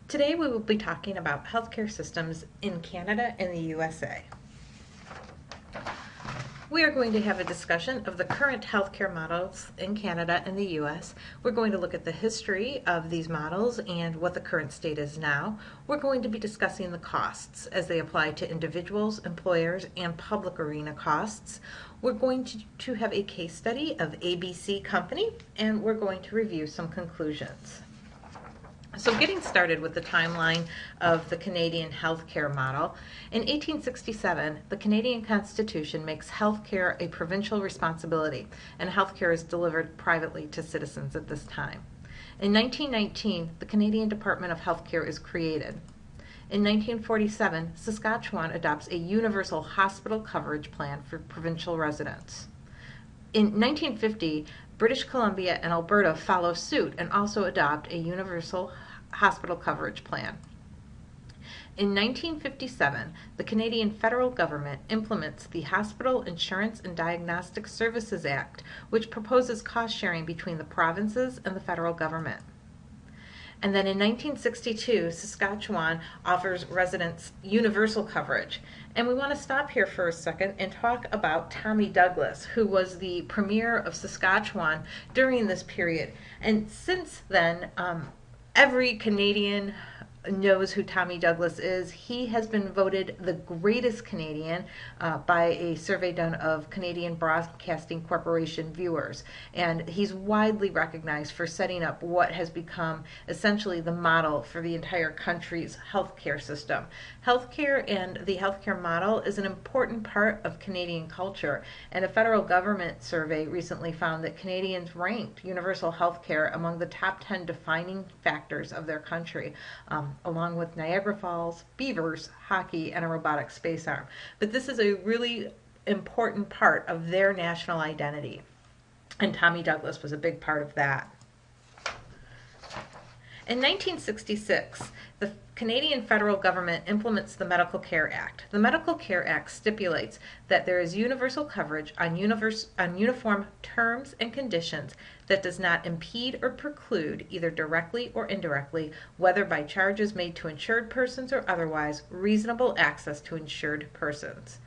Today we will be talking about healthcare systems in Canada and the USA. We are going to have a discussion of the current healthcare models in Canada and the US. We're going to look at the history of these models and what the current state is now. We're going to be discussing the costs as they apply to individuals, employers, and public arena costs. We're going to have a case study of ABC Company, and we're going to review some conclusions. So getting started with the timeline of the Canadian healthcare model, in 1867, the Canadian Constitution makes healthcare a provincial responsibility, and healthcare is delivered privately to citizens at this time. In 1919, the Canadian Department of Healthcare is created. In 1947, Saskatchewan adopts a universal hospital coverage plan for provincial residents. In 1950, British Columbia and Alberta follow suit and also adopt a universal hospital coverage plan. In 1957, the Canadian federal government implements the Hospital Insurance and Diagnostic Services Act, which proposes cost sharing between the provinces and the federal government. And then in 1962, Saskatchewan offers residents universal coverage. And we want to stop here for a second and talk about Tommy Douglas, who was the premier of Saskatchewan during this period. And since then, every Canadian knows who Tommy Douglas is. He has been voted the greatest Canadian by a survey done of Canadian Broadcasting Corporation viewers. And he's widely recognized for setting up what has become essentially the model for the entire country's healthcare system. Healthcare and the healthcare model is an important part of Canadian culture. And a federal government survey recently found that Canadians ranked universal healthcare among the top 10 defining factors of their country. Along with Niagara Falls, beavers, hockey, and a robotic space arm. But this is a really important part of their national identity. And Tommy Douglas was a big part of that. In 1966, the Canadian federal government implements the Medical Care Act. The Medical Care Act stipulates that there is universal coverage on uniform terms and conditions that does not impede or preclude, either directly or indirectly, whether by charges made to insured persons or otherwise, reasonable access to insured persons.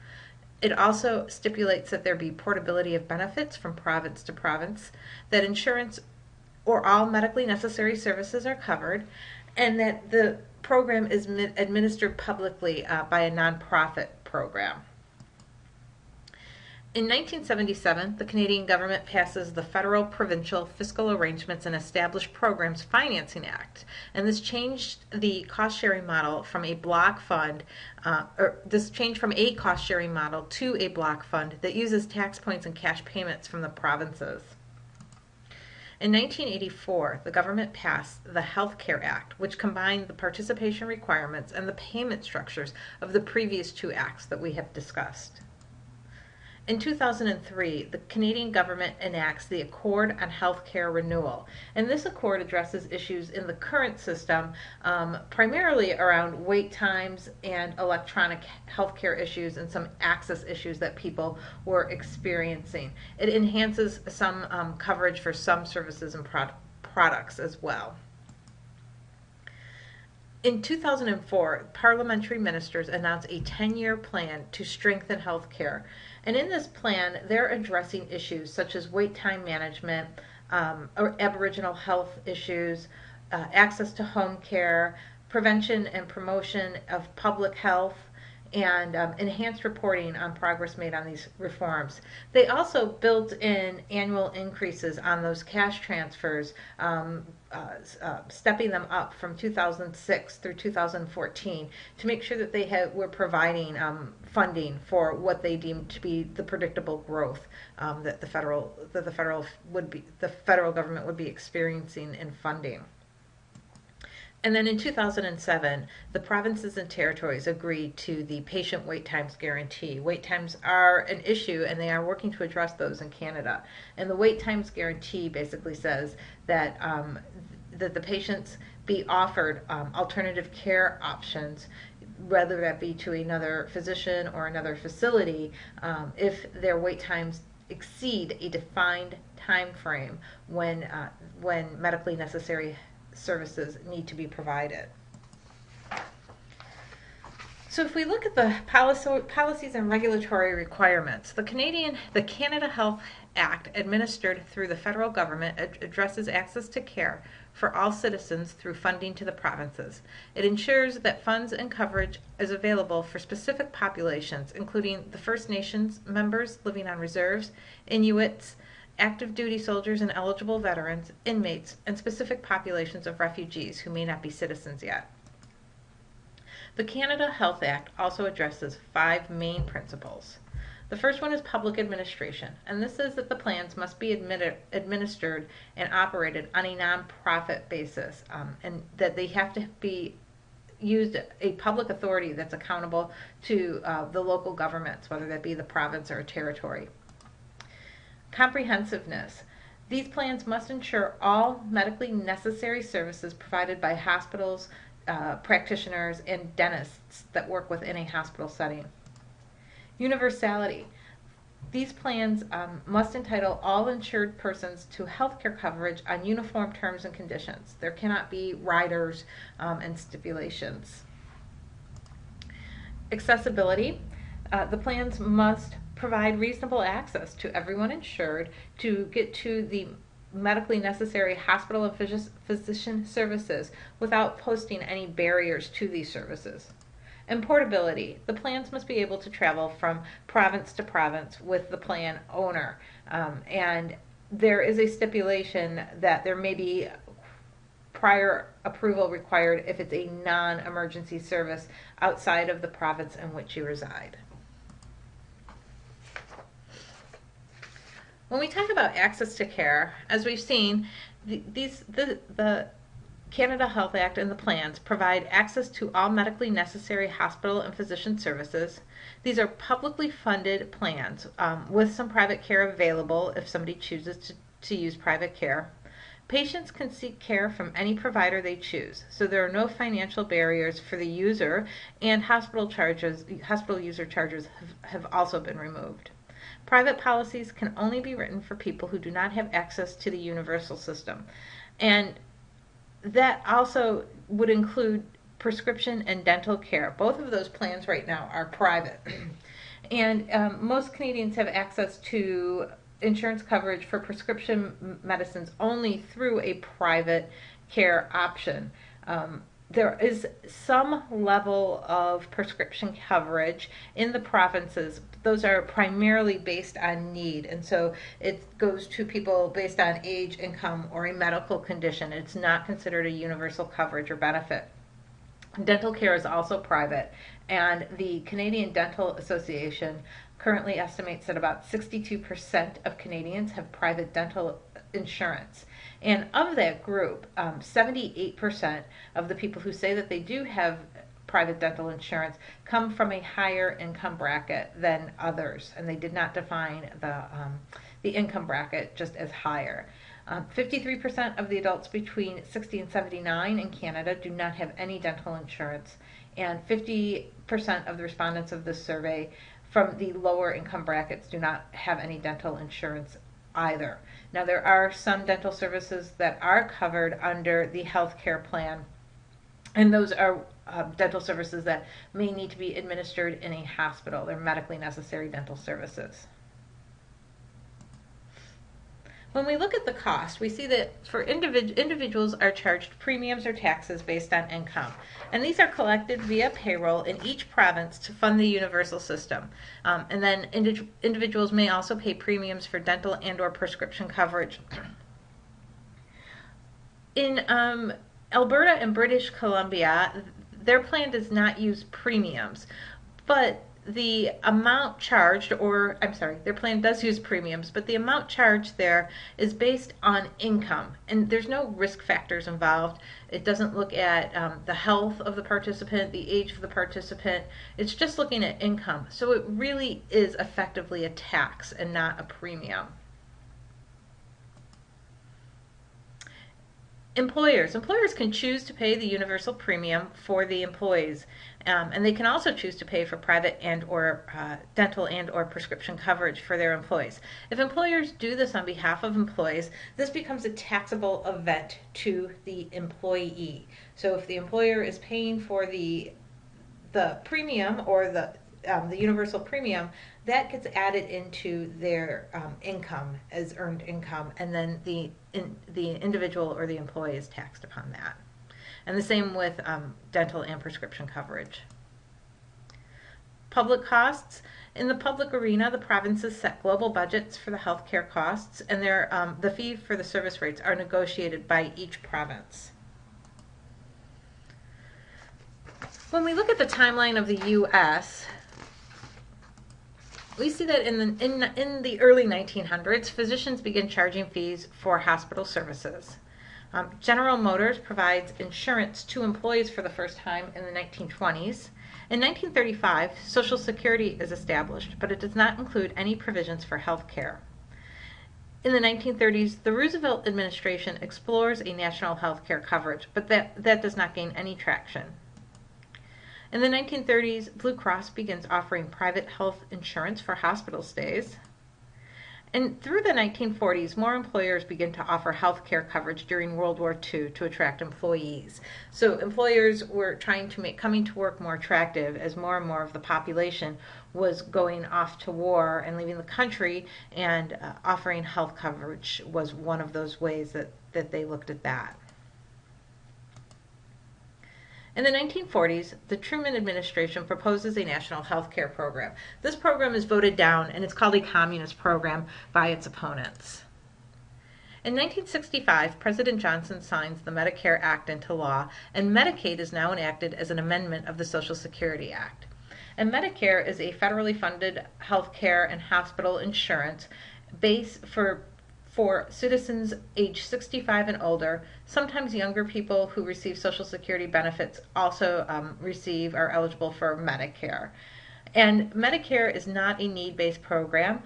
It also stipulates that there be portability of benefits from province to province, that insurance or all medically necessary services are covered, and that the program is administered publicly by a nonprofit program. In 1977, the Canadian government passes the Federal Provincial Fiscal Arrangements and Established Programs Financing Act, and this changed the cost-sharing model from a block fund, cost-sharing model to a block fund that uses tax points and cash payments from the provinces. In 1984, the government passed the Health Care Act, which combined the participation requirements and the payment structures of the previous two acts that we have discussed. In 2003, the Canadian government enacts the Accord on Healthcare Renewal, and this accord addresses issues in the current system, primarily around wait times and electronic healthcare issues and some access issues that people were experiencing. It enhances some coverage for some services and products as well. In 2004, parliamentary ministers announced a 10-year plan to strengthen healthcare. And in this plan, they're addressing issues such as wait time management, or Aboriginal health issues, access to home care, prevention and promotion of public health, and enhanced reporting on progress made on these reforms. They also built in annual increases on those cash transfers, stepping them up from 2006 through 2014 to make sure that they were providing funding for what they deemed to be the predictable growth that the federal government would be experiencing in funding. And then in 2007, the provinces and territories agreed to the patient wait times guarantee. Wait times are an issue, and they are working to address those in Canada. And the wait times guarantee basically says that that the patients be offered alternative care options, whether that be to another physician or another facility, if their wait times exceed a defined time frame when medically necessary services need to be provided. So if we look at the policies and regulatory requirements, the Canada Health Act, administered through the federal government, addresses access to care for all citizens through funding to the provinces. It ensures that funds and coverage is available for specific populations, including the First Nations members living on reserves, Inuits, active duty soldiers and eligible veterans, inmates, and specific populations of refugees who may not be citizens yet. The Canada Health Act also addresses 5 main principles. The first one is public administration, and this says that the plans must be administered and operated on a nonprofit basis, and that they have to be used a public authority that's accountable to the local governments, whether that be the province or a territory. Comprehensiveness. These plans must ensure all medically necessary services provided by hospitals, practitioners, and dentists that work within a hospital setting. Universality. These plans must entitle all insured persons to healthcare coverage on uniform terms and conditions. There cannot be riders and stipulations. Accessibility. The plans must provide reasonable access to everyone insured to get to the medically necessary hospital and physician services without posting any barriers to these services. And portability. The plans must be able to travel from province to province with the plan owner. And there is a stipulation that there may be prior approval required if it's a non-emergency service outside of the province in which you reside. When we talk about access to care, as we've seen, the Canada Health Act and the plans provide access to all medically necessary hospital and physician services. These are publicly funded plans with some private care available if somebody chooses to use private care. Patients can seek care from any provider they choose, so there are no financial barriers for the user, and hospital user charges have also been removed. Private policies can only be written for people who do not have access to the universal system. And that also would include prescription and dental care. Both of those plans right now are private. And most Canadians have access to insurance coverage for prescription medicines only through a private care option. There is some level of prescription coverage in the provinces. Those are primarily based on need, and so it goes to people based on age, income, or a medical condition. It's not considered a universal coverage or benefit. Dental care is also private, and the Canadian Dental Association currently estimates that about 62% of Canadians have private dental insurance. And of that group, 78% of the people who say that they do have private dental insurance come from a higher income bracket than others, and they did not define the income bracket just as higher. 53% of the adults between 60 and 79 in Canada do not have any dental insurance, and 50% of the respondents of this survey from the lower income brackets do not have any dental insurance either. Now, there are some dental services that are covered under the health care plan, and those are dental services that may need to be administered in a hospital. They're medically necessary dental services. When we look at the cost, we see that for individuals are charged premiums or taxes based on income. And these are collected via payroll in each province to fund the universal system. And then individuals may also pay premiums for dental and or prescription coverage. In Alberta and British Columbia, their plan does not use premiums, but the amount charged, their plan does use premiums, but the amount charged there is based on income, and there's no risk factors involved. It doesn't look at the health of the participant, the age of the participant. It's just looking at income. So it really is effectively a tax and not a premium. Employers can choose to pay the universal premium for the employees, and they can also choose to pay for private and or dental and or prescription coverage for their employees. If employers do this on behalf of employees, this becomes a taxable event to the employee. So if the employer is paying for the the premium or the universal premium, that gets added into their income as earned income, and then the individual or the employee is taxed upon that. And the same with dental and prescription coverage. Public costs. In the public arena, the provinces set global budgets for the healthcare costs, and the fee for the service rates are negotiated by each province. When we look at the timeline of the U.S., we see that in the early 1900s, physicians began charging fees for hospital services. General Motors provides insurance to employees for the first time in the 1920s. In 1935, Social Security is established, but it does not include any provisions for health care. In the 1930s, the Roosevelt administration explores a national health care coverage, but that does not gain any traction. In the 1930s, Blue Cross begins offering private health insurance for hospital stays. And through the 1940s, more employers begin to offer health care coverage during World War II to attract employees. So employers were trying to make coming to work more attractive as more and more of the population was going off to war and leaving the country, and offering health coverage was one of those ways that they looked at that. In the 1940s, the Truman administration proposes a national health care program. This program is voted down, and it's called a communist program by its opponents. In 1965, President Johnson signs the Medicare Act into law, and Medicaid is now enacted as an amendment of the Social Security Act. And Medicare is a federally funded health care and hospital insurance base for citizens age 65 and older. Sometimes younger people who receive Social Security benefits also are eligible for Medicare. And Medicare is not a need-based program.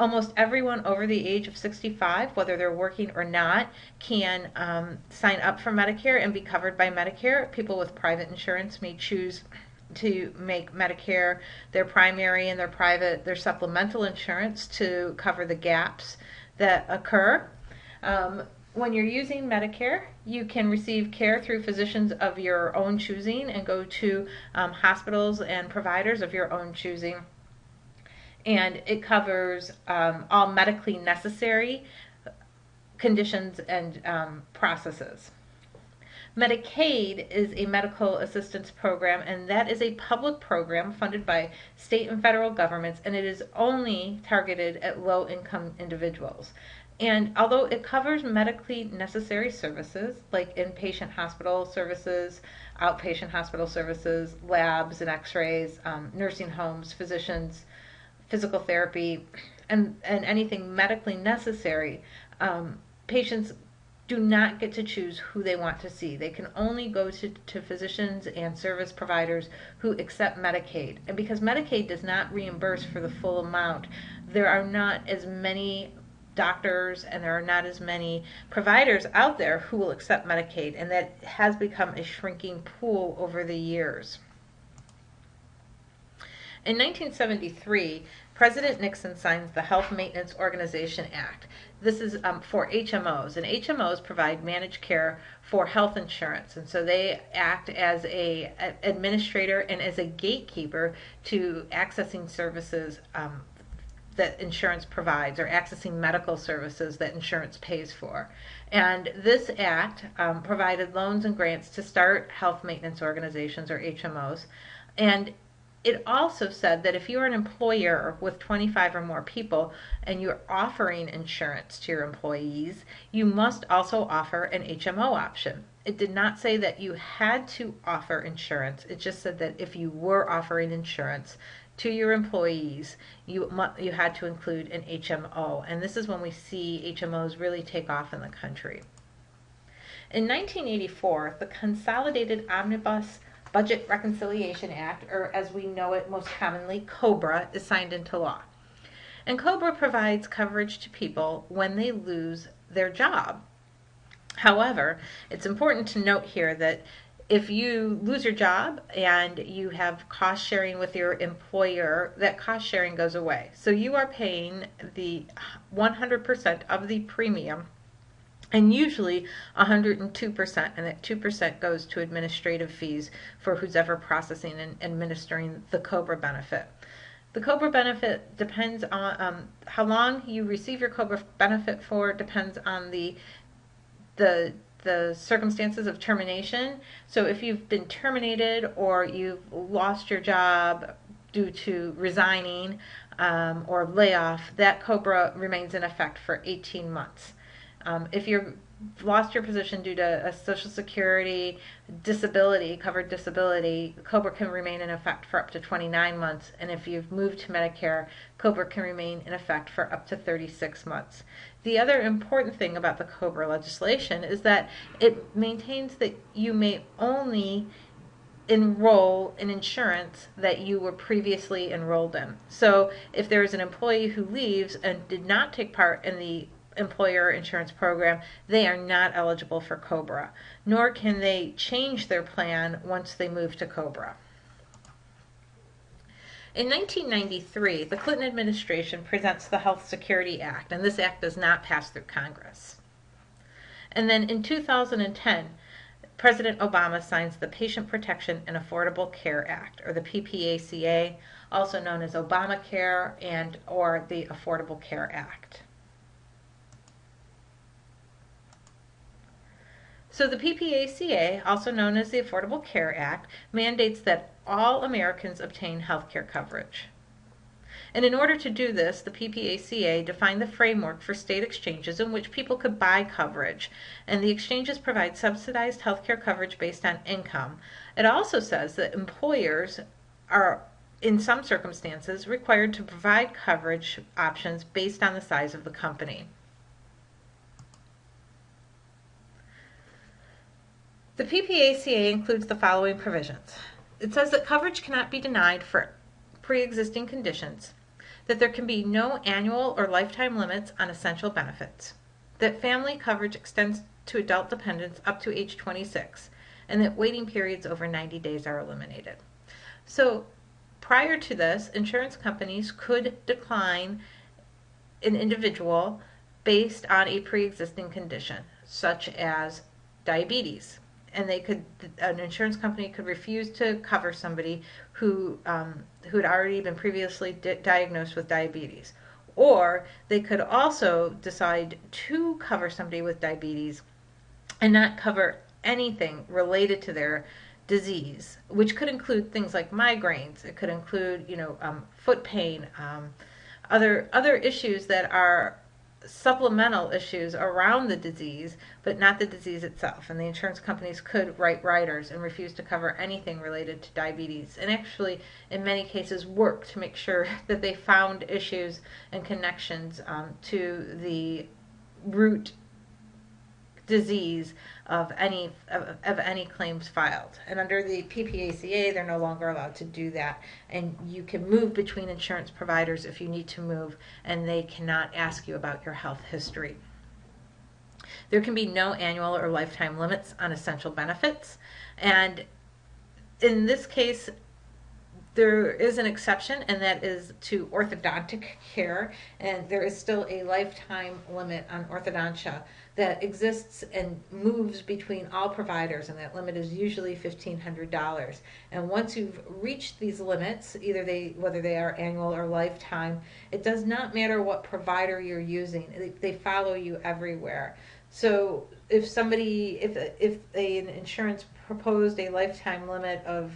Almost everyone over the age of 65, whether they're working or not, can sign up for Medicare and be covered by Medicare. People with private insurance may choose to make Medicare their primary and their supplemental insurance to cover the gaps that occur. When you're using Medicare, you can receive care through physicians of your own choosing and go to hospitals and providers of your own choosing. And it covers all medically necessary conditions and processes. Medicaid is a medical assistance program, and that is a public program funded by state and federal governments, and it is only targeted at low-income individuals. And although it covers medically necessary services like inpatient hospital services, outpatient hospital services, labs and x-rays, nursing homes, physicians, physical therapy, and anything medically necessary, patients do not get to choose who they want to see. They can only go to physicians and service providers who accept Medicaid. And because Medicaid does not reimburse for the full amount, there are not as many doctors and there are not as many providers out there who will accept Medicaid, and that has become a shrinking pool over the years. In 1973, President Nixon signs the Health Maintenance Organization Act. This is for HMOs, and HMOs provide managed care for health insurance, and so they act as a administrator and as a gatekeeper to accessing services that insurance provides, or accessing medical services that insurance pays for. And this act provided loans and grants to start health maintenance organizations, or HMOs, and it also said that if you're an employer with 25 or more people and you're offering insurance to your employees, you must also offer an HMO option. It did not say that you had to offer insurance. It just said that if you were offering insurance to your employees, you had to include an HMO. And this is when we see HMOs really take off in the country. In 1984, the Consolidated Omnibus Budget Reconciliation Act, or as we know it most commonly, COBRA, is signed into law. And COBRA provides coverage to people when they lose their job. However, it's important to note here that if you lose your job and you have cost sharing with your employer, that cost sharing goes away. So you are paying the 100% of the premium and usually 102%, and that 2% goes to administrative fees for who's ever processing and administering the COBRA benefit. The COBRA benefit depends on how long you receive your COBRA benefit for, depends on the circumstances of termination. So if you've been terminated or you've lost your job due to resigning or layoff, that COBRA remains in effect for 18 months. If you've lost your position due to a Social Security disability, covered disability, COBRA can remain in effect for up to 29 months. And if you've moved to Medicare, COBRA can remain in effect for up to 36 months. The other important thing about the COBRA legislation is that it maintains that you may only enroll in insurance that you were previously enrolled in. So if there is an employee who leaves and did not take part in the employer insurance program, they are not eligible for COBRA, nor can they change their plan once they move to COBRA. In 1993, the Clinton administration presents the Health Security Act, and this act does not pass through Congress. And then in 2010, President Obama signs the Patient Protection and Affordable Care Act, or the PPACA, also known as Obamacare and or the Affordable Care Act. So the PPACA, also known as the Affordable Care Act, mandates that all Americans obtain health care coverage. And in order to do this, the PPACA defined the framework for state exchanges in which people could buy coverage. And the exchanges provide subsidized health care coverage based on income. It also says that employers are, in some circumstances, required to provide coverage options based on the size of the company. The PPACA includes the following provisions. It says that coverage cannot be denied for pre-existing conditions, that there can be no annual or lifetime limits on essential benefits, that family coverage extends to adult dependents up to age 26, and that waiting periods over 90 days are eliminated. So prior to this, insurance companies could decline an individual based on a pre-existing condition, such as diabetes. And an insurance company could refuse to cover somebody who had already been previously diagnosed with diabetes. Or they could also decide to cover somebody with diabetes and not cover anything related to their disease, which could include things like migraines. It could include, foot pain, other issues that are supplemental issues around the disease, but not the disease itself. And the insurance companies could write riders and refuse to cover anything related to diabetes, and actually, in many cases, work to make sure that they found issues and connections to the root disease of any claims filed. And under the PPACA, they're no longer allowed to do that. And you can move between insurance providers if you need to move, and they cannot ask you about your health history. There can be no annual or lifetime limits on essential benefits. And in this case, there is an exception, and that is to orthodontic care, and there is still a lifetime limit on orthodontia that exists and moves between all providers, and that limit is usually $1,500. And once you've reached these limits, whether they are annual or lifetime, it does not matter what provider you're using. They follow you everywhere. So if an insurance proposed a lifetime limit of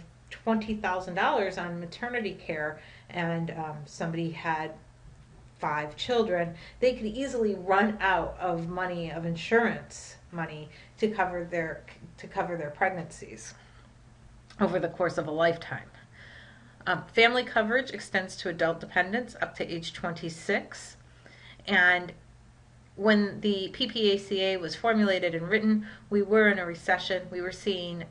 $20,000 on maternity care, and somebody had 5 children, they could easily run out of insurance money to cover their pregnancies over the course of a lifetime. Family coverage extends to adult dependents up to age 26, and when the PPACA was formulated and written, we were in a recession. We were seeing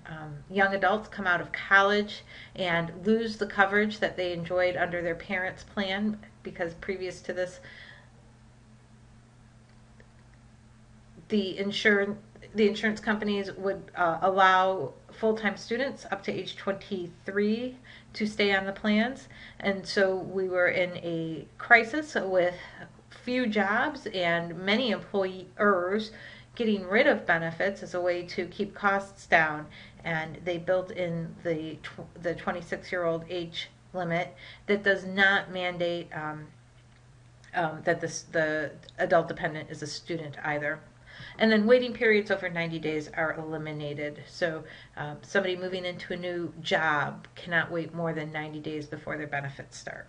young adults come out of college and lose the coverage that they enjoyed under their parents' plan, because previous to this, the insurance companies would allow full-time students up to age 23 to stay on the plans. And so we were in a crisis with few jobs, and many employers getting rid of benefits as a way to keep costs down, and they built in the 26-year-old age limit that does not mandate that the adult dependent is a student either. And then waiting periods over 90 days are eliminated. So somebody moving into a new job cannot wait more than 90 days before their benefits start.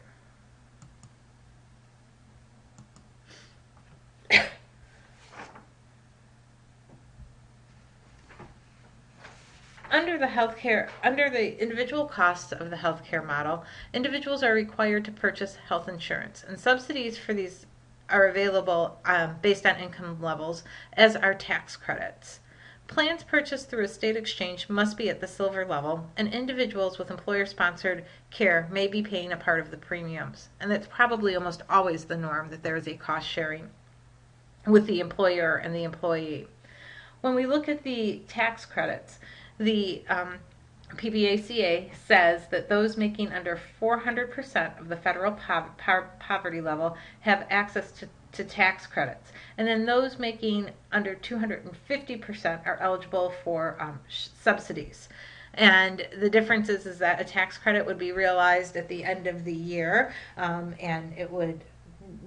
Under the individual costs of the healthcare model, individuals are required to purchase health insurance, and subsidies for these are available based on income levels, as are tax credits. Plans purchased through a state exchange must be at the silver level, and individuals with employer-sponsored care may be paying a part of the premiums. And that's probably almost always the norm, that there is a cost sharing with the employer and the employee. When we look at the tax credits, the PPACA says that those making under 400% of the federal poverty level have access to tax credits. And then those making under 250% are eligible for subsidies. And the difference is that a tax credit would be realized at the end of the year, and it would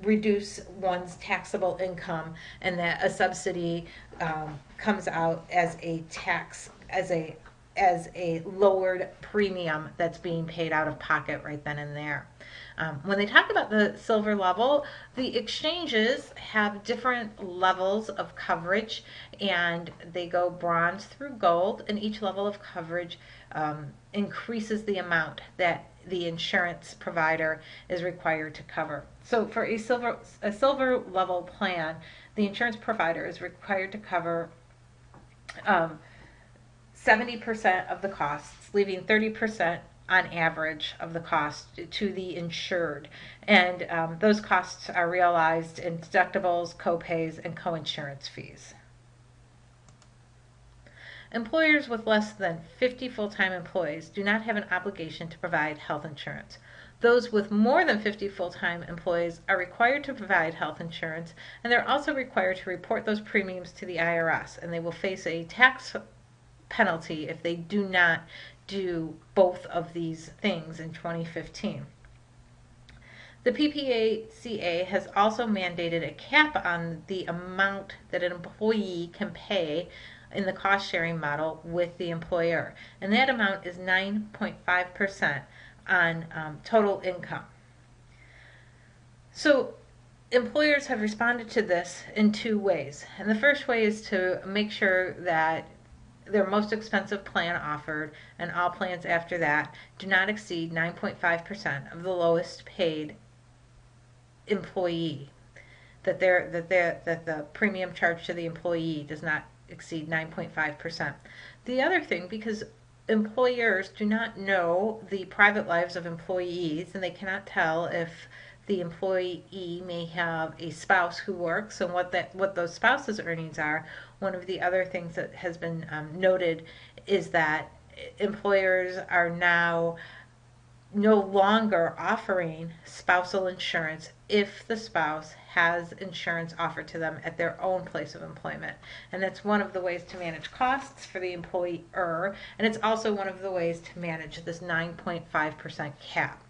reduce one's taxable income, and that a subsidy comes out as a tax, as a lowered premium that's being paid out of pocket right then and there. When they talk about the silver level, the exchanges have different levels of coverage, and they go bronze through gold, and each level of coverage increases the amount that the insurance provider is required to cover. So for a silver level plan, the insurance provider is required to cover 70% of the costs, leaving 30% on average of the cost to the insured. And those costs are realized in deductibles, co-pays, and co-insurance fees. Employers with less than 50 full-time employees do not have an obligation to provide health insurance. Those with more than 50 full-time employees are required to provide health insurance, and they're also required to report those premiums to the IRS, and they will face a tax penalty if they do not do both of these things in 2015. The PPACA has also mandated a cap on the amount that an employee can pay in the cost sharing model with the employer, and that amount is 9.5% on total income. So employers have responded to this in two ways, and the first way is to make sure that their most expensive plan offered, and all plans after that, do not exceed 9.5% of the lowest paid employee. That the premium charged to the employee does not exceed 9.5%. The other thing, because employers do not know the private lives of employees, and they cannot tell if the employee may have a spouse who works and what those spouses' earnings are. One of the other things that has been noted is that employers are now no longer offering spousal insurance if the spouse has insurance offered to them at their own place of employment. And that's one of the ways to manage costs for the employer, and it's also one of the ways to manage this 9.5% cap.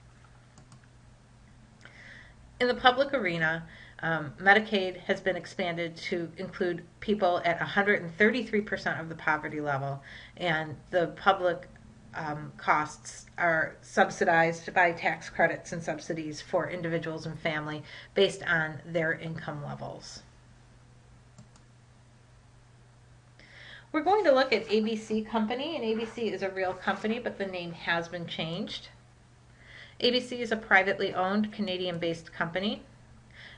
In the public arena, Medicaid has been expanded to include people at 133% of the poverty level, and the public costs are subsidized by tax credits and subsidies for individuals and family based on their income levels. We're going to look at ABC Company, and ABC is a real company, but the name has been changed. ABC is a privately owned Canadian-based company.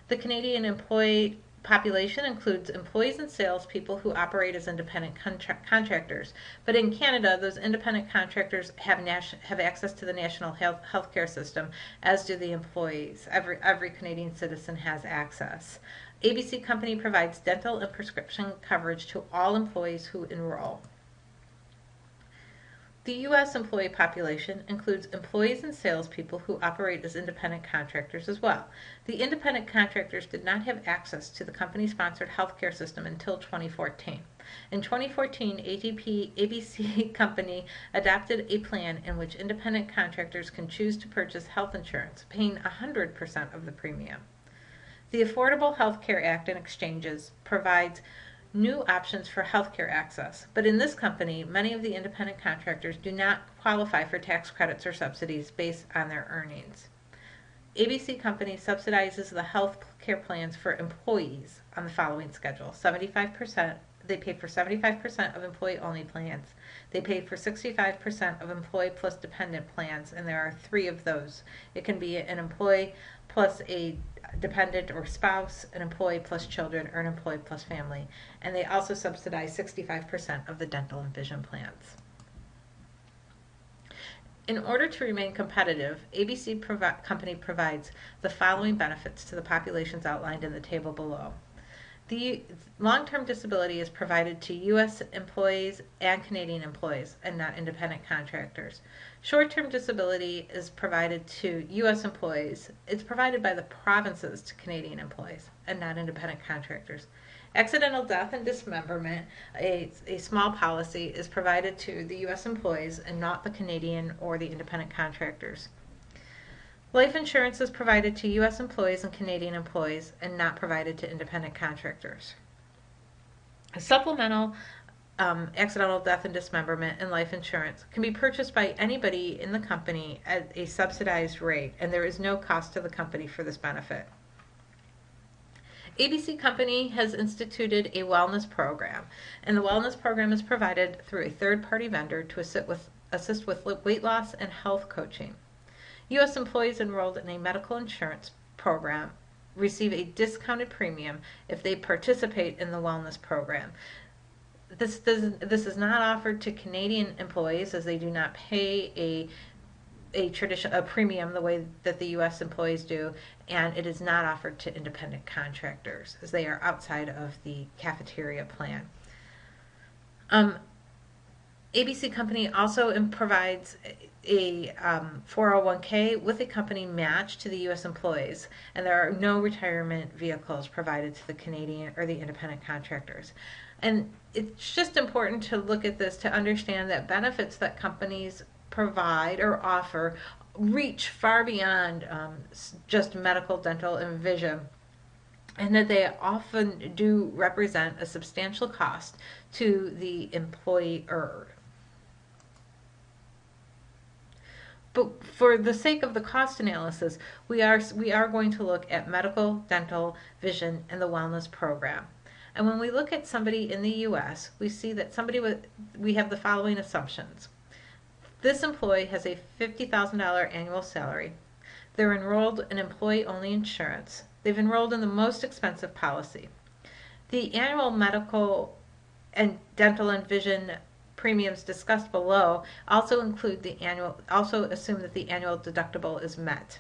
The Canadian employee population includes employees and salespeople who operate as independent contractors. But in Canada, those independent contractors have access to the national healthcare system, as do the employees. Every Canadian citizen has access. ABC Company provides dental and prescription coverage to all employees who enroll. The U.S. employee population includes employees and salespeople who operate as independent contractors as well. The independent contractors did not have access to the company-sponsored healthcare system until 2014. In 2014, ABC Company adopted a plan in which independent contractors can choose to purchase health insurance, paying 100% of the premium. The Affordable Health Care Act and exchanges provides new options for healthcare access, but in this company, many of the independent contractors do not qualify for tax credits or subsidies based on their earnings. ABC Company subsidizes the health care plans for employees on the following schedule. 75%, they pay for 75% of employee-only plans. They pay for 65% of employee plus dependent plans, and there are 3 of those. It can be an employee plus a dependent or spouse, an employee plus children, or an employee plus family. And they also subsidize 65% of the dental and vision plans. In order to remain competitive, ABC Company provides the following benefits to the populations outlined in the table below. The long-term disability is provided to U.S. employees and Canadian employees and not independent contractors. Short-term disability is provided to U.S. employees. It's provided by the provinces to Canadian employees and not independent contractors. Accidental death and dismemberment, a small policy, is provided to the U.S. employees and not the Canadian or the independent contractors. Life insurance is provided to U.S. employees and Canadian employees and not provided to independent contractors. Supplemental accidental death and dismemberment and life insurance can be purchased by anybody in the company at a subsidized rate, and there is no cost to the company for this benefit. ABC Company has instituted a wellness program, and the wellness program is provided through a third-party vendor to assist with weight loss and health coaching. U.S. employees enrolled in a medical insurance program receive a discounted premium if they participate in the wellness program. This is not offered to Canadian employees, as they do not pay a premium the way that the U.S. employees do, and it is not offered to independent contractors, as they are outside of the cafeteria plan. ABC Company also provides a 401k with a company match to the U.S. employees, and there are no retirement vehicles provided to the Canadian or the independent contractors. And it's just important to look at this to understand that benefits that companies provide or offer reach far beyond just medical, dental, and vision, and that they often do represent a substantial cost to the employer. But for the sake of the cost analysis, we are going to look at medical, dental, vision, and the wellness program. And when we look at somebody in the U.S., we see that we have the following assumptions. This employee has a $50,000 annual salary. They're enrolled in employee-only insurance. They've enrolled in the most expensive policy. The annual medical and dental and vision premiums discussed below also assume that the annual deductible is met.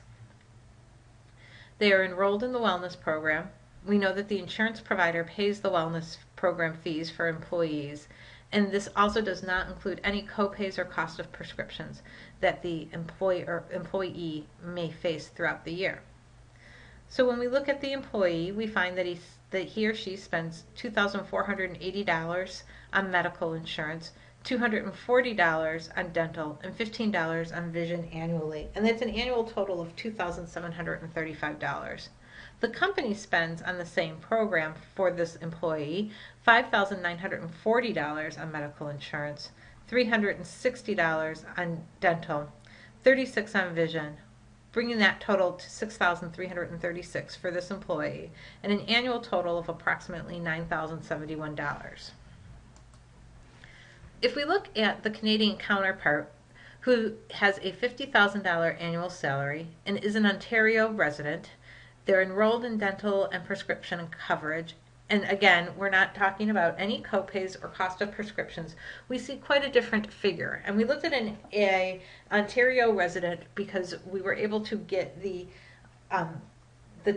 They are enrolled in the wellness program. We know that the insurance provider pays the wellness program fees for employees, and this also does not include any co-pays or cost of prescriptions that the employee may face throughout the year. So when we look at the employee, we find that he or she spends $2,480 on medical insurance, $240 on dental, and $15 on vision annually. And that's an annual total of $2,735. The company spends on the same program for this employee $5,940 on medical insurance, $360 on dental, $36 on vision, bringing that total to $6,336 for this employee, and an annual total of approximately $9,071. If we look at the Canadian counterpart, who has a $50,000 annual salary and is an Ontario resident, they're enrolled in dental and prescription coverage, and again, we're not talking about any copays or cost of prescriptions. We see quite a different figure. And we looked at an Ontario resident because we were able to get the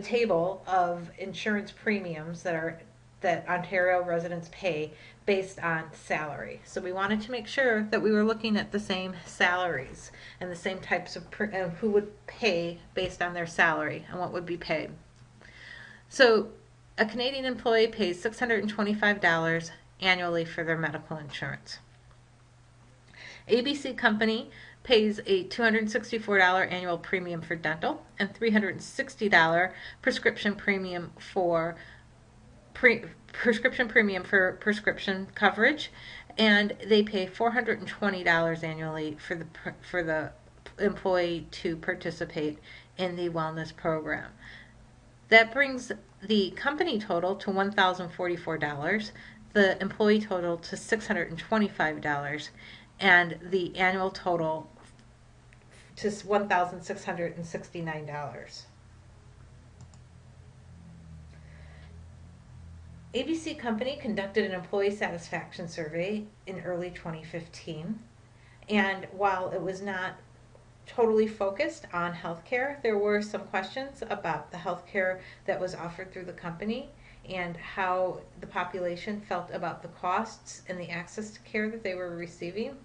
table of insurance premiums that are that Ontario residents pay based on salary. So we wanted to make sure that we were looking at the same salaries and the same types of who would pay based on their salary and what would be paid. So a Canadian employee pays $625 annually for their medical insurance. ABC Company pays a $264 annual premium for dental and $360 prescription premium for prescription coverage, and they pay $420 annually for the employee to participate in the wellness program. That brings the company total to $1,044, the employee total to $625, and the annual total to $1,669. ABC Company conducted an employee satisfaction survey in early 2015, and while it was not totally focused on healthcare, there were some questions about the healthcare that was offered through the company and how the population felt about the costs and the access to care that they were receiving.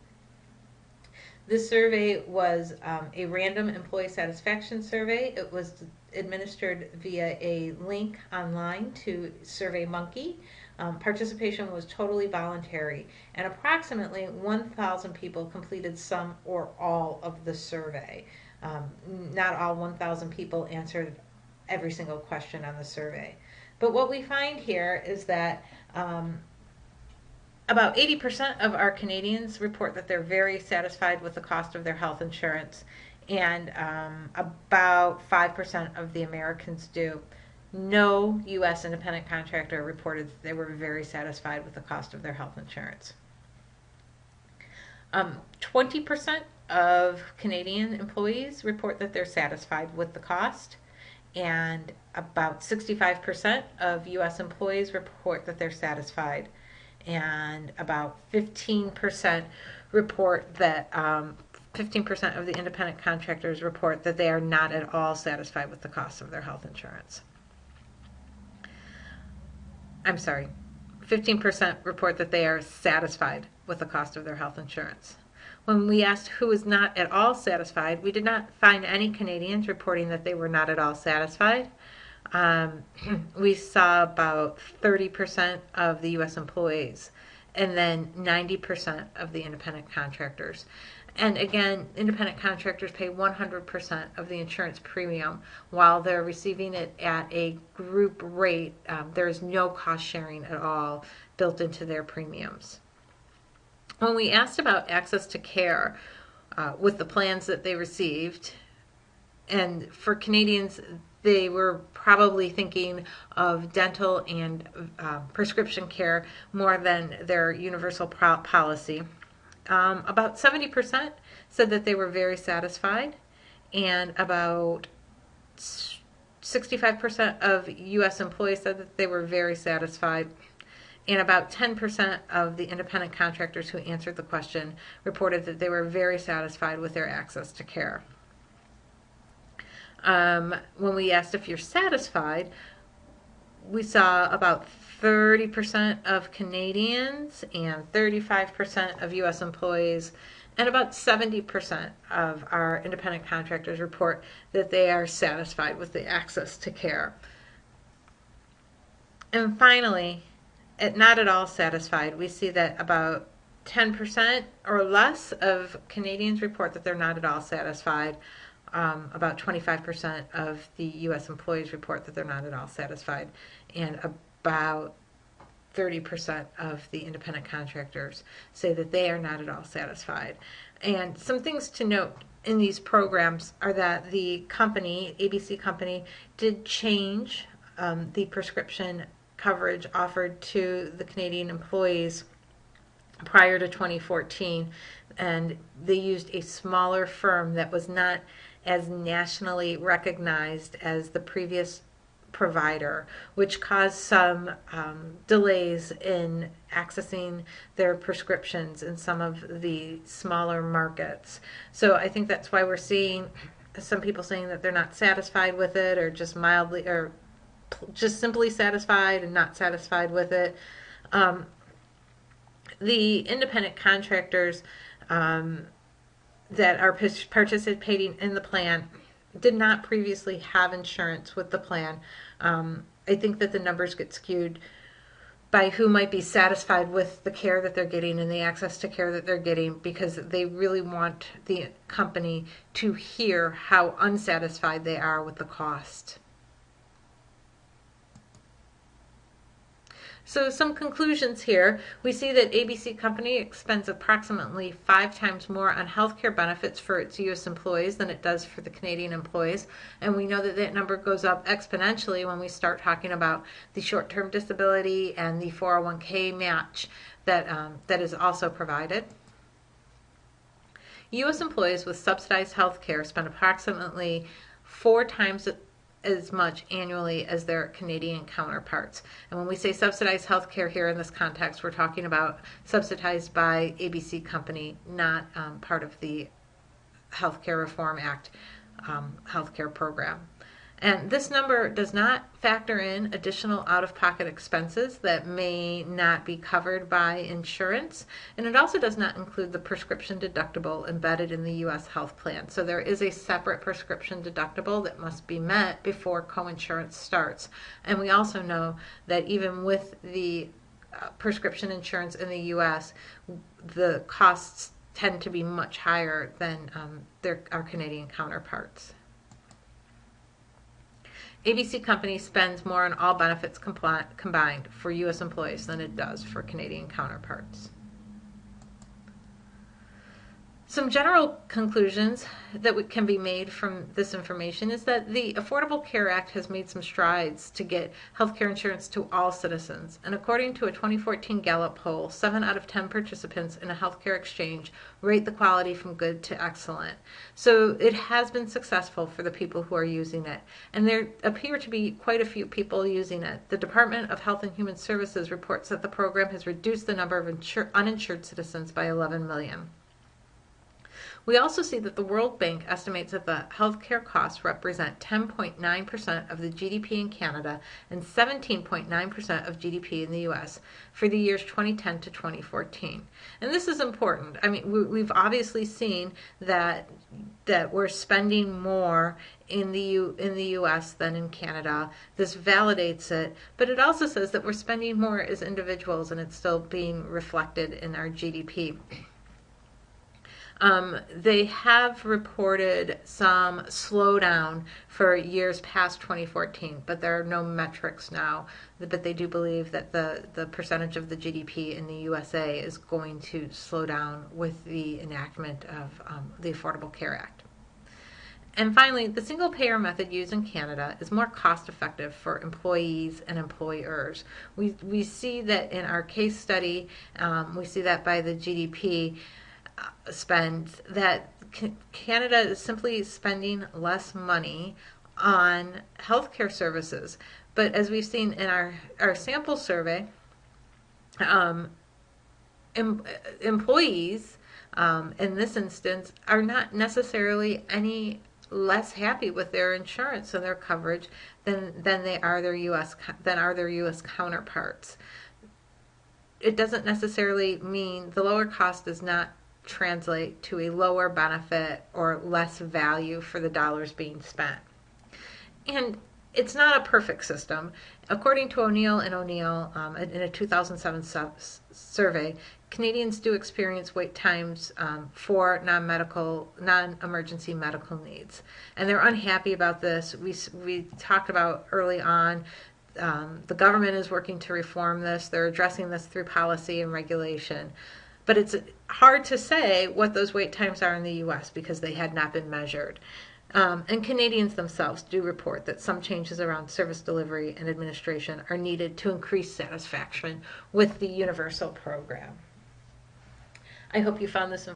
This survey was a random employee satisfaction survey. It was administered via a link online to SurveyMonkey. Participation was totally voluntary, and approximately 1,000 people completed some or all of the survey. Not all 1,000 people answered every single question on the survey. But what we find here is that about 80% of our Canadians report that they're very satisfied with the cost of their health insurance, and about 5% of the Americans do. No U.S. independent contractor reported that they were very satisfied with the cost of their health insurance. 20% of Canadian employees report that they're satisfied with the cost, and about 65% of U.S. employees report that they're satisfied, and about 15% report that 15% of the independent contractors report that they are not at all satisfied with the cost of their health insurance. I'm sorry, 15% report that they are satisfied with the cost of their health insurance. When we asked who was not at all satisfied, we did not find any Canadians reporting that they were not at all satisfied. We saw about 30% of the U.S. employees, and then 90% of the independent contractors. And again, independent contractors pay 100% of the insurance premium while they're receiving it at a group rate. There is no cost sharing at all built into their premiums. When we asked about access to care with the plans that they received, and for Canadians, they were probably thinking of dental and prescription care more than their universal policy. About 70% said that they were very satisfied, and about 65% of U.S. employees said that they were very satisfied, and about 10% of the independent contractors who answered the question reported that they were very satisfied with their access to care. When we asked if you're satisfied, we saw about 30% of Canadians and 35% of U.S. employees and about 70% of our independent contractors report that they are satisfied with the access to care. And finally, at not at all satisfied, we see that about 10% or less of Canadians report that they're not at all satisfied. About 25% of the U.S. employees report that they're not at all satisfied, and about 30% of the independent contractors say that they are not at all satisfied. And some things to note in these programs are that the company, ABC Company, did change the prescription coverage offered to the Canadian employees prior to 2014, and they used a smaller firm that was not as nationally recognized as the previous provider, which caused some delays in accessing their prescriptions in some of the smaller markets. So I think that's why we're seeing some people saying that they're not satisfied with it, or just mildly or just simply satisfied and not satisfied with it. The independent contractors that are participating in the plan did not previously have insurance with the plan. I think that the numbers get skewed by who might be satisfied with the care that they're getting and the access to care that they're getting, because they really want the company to hear how unsatisfied they are with the cost. So some conclusions here. We see that ABC Company spends approximately 5 times more on healthcare benefits for its U.S. employees than it does for the Canadian employees. And we know that that number goes up exponentially when we start talking about the short-term disability and the 401k match that is also provided. U.S. employees with subsidized health care spend approximately 4 times as much annually as their Canadian counterparts. And when we say subsidized health care here in this context, we're talking about subsidized by ABC Company, not part of the Healthcare Reform Act healthcare program. And this number does not factor in additional out-of-pocket expenses that may not be covered by insurance. And it also does not include the prescription deductible embedded in the U.S. health plan. So there is a separate prescription deductible that must be met before coinsurance starts. And we also know that even with the prescription insurance in the U.S., the costs tend to be much higher than our Canadian counterparts. ABC Company spends more on all benefits combined for U.S. employees than it does for Canadian counterparts. Some general conclusions that can be made from this information is that the Affordable Care Act has made some strides to get health care insurance to all citizens. And according to a 2014 Gallup poll, 7 out of 10 participants in a healthcare exchange rate the quality from good to excellent. So it has been successful for the people who are using it. And there appear to be quite a few people using it. The Department of Health and Human Services reports that the program has reduced the number of uninsured citizens by 11 million. We also see that the World Bank estimates that the healthcare costs represent 10.9% of the GDP in Canada and 17.9% of GDP in the U.S. for the years 2010 to 2014. And this is important. I mean, we've obviously seen that we're spending more in the U.S. than in Canada. This validates it, but it also says that we're spending more as individuals, and it's still being reflected in our GDP. They have reported some slowdown for years past 2014, but there are no metrics now. But they do believe that the percentage of the GDP in the USA is going to slow down with the enactment of the Affordable Care Act. And finally, the single payer method used in Canada is more cost effective for employees and employers. We see that in our case study, we see that by the GDP spend, that Canada is simply spending less money on healthcare services. But as we've seen in our sample survey, employees in this instance are not necessarily any less happy with their insurance and their coverage than their U.S. counterparts. It doesn't necessarily mean the lower cost does not translate to a lower benefit or less value for the dollars being spent. And it's not a perfect system. According to O'Neill and O'Neill, in a 2007 survey, Canadians do experience wait times for non-emergency medical needs. And they're unhappy about this. We talked about early on, the government is working to reform this. They're addressing this through policy and regulation. But it's hard to say what those wait times are in the U.S. because they had not been measured. And Canadians themselves do report that some changes around service delivery and administration are needed to increase satisfaction with the universal program. I hope you found this